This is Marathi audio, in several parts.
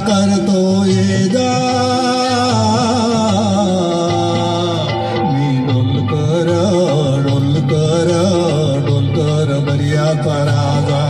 करतो ये जा मी डोलकर डोलकर डोलकर दर्याचा राजा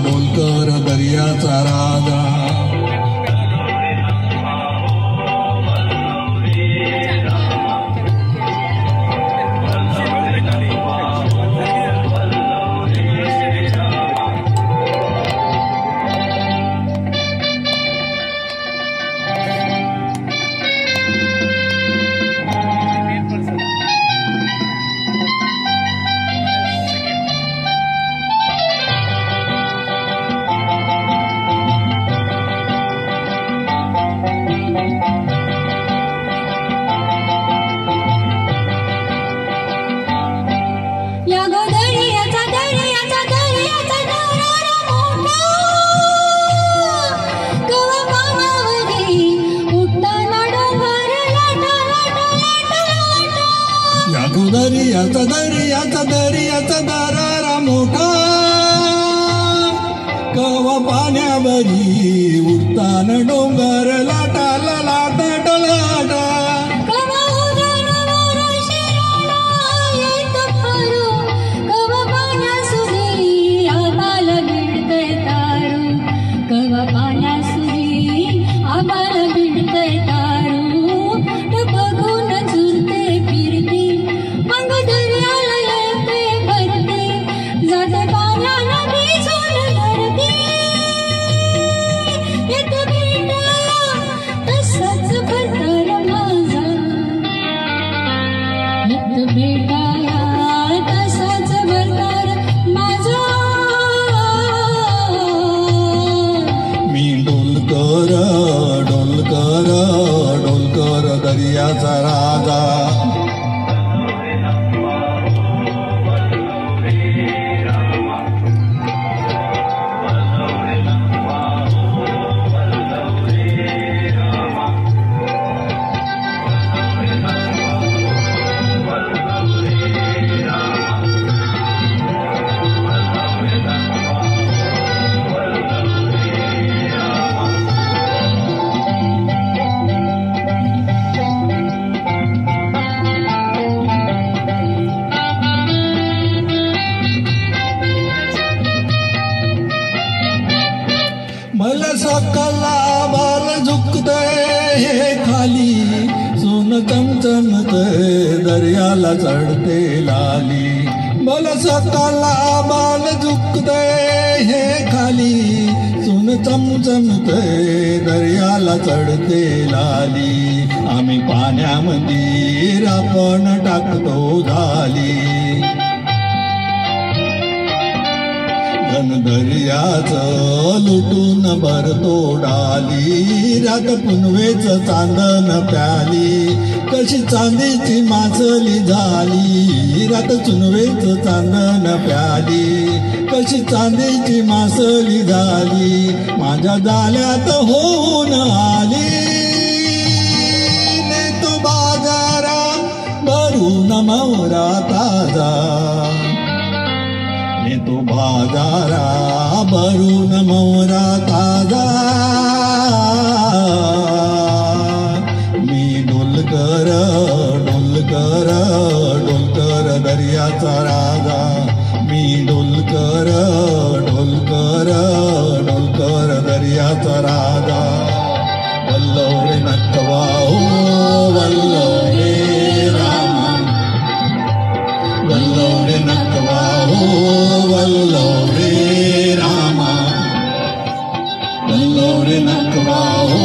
डोलकर दर्याचा राजा दर्याचा दरारा मोठा कवा पाण्यावरी उठतान डोंगर लाटा लाटा लाटा डोलकर दर्याचा राजा सकला बाल झुकते हे खाली सोन चमचमते दर्याला चढते लाली बल सकला बाल झुकते हे खाली सोन चमचमते दर्याला चढते लाली आम्ही पाण्यामध्ये रापण टाकतो झाली घन दर्याचं लुटून भरतो डाली रात पुनवेच चांदण प्याली कशी चांदीची मासली झाली रात चुनवेच चांदण प्याली कशी चांदीची मासली झाली माझ्या जाल्यात होऊन आली नेतो बाजारा भरून मौरा ताजा नेतो बाजारा भरून मौरा ताजा मी डोलकर डोलकर डोलकर दर्याचा राजा मी डोलकर डोलकर डोलकर दर्याचा राजा वल्लव रे नटवा हो वल्लव रे रामा वल्लव रे नटवा हो वल्लव रे रामा वल्लव रे नटवा हो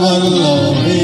वल्लव रे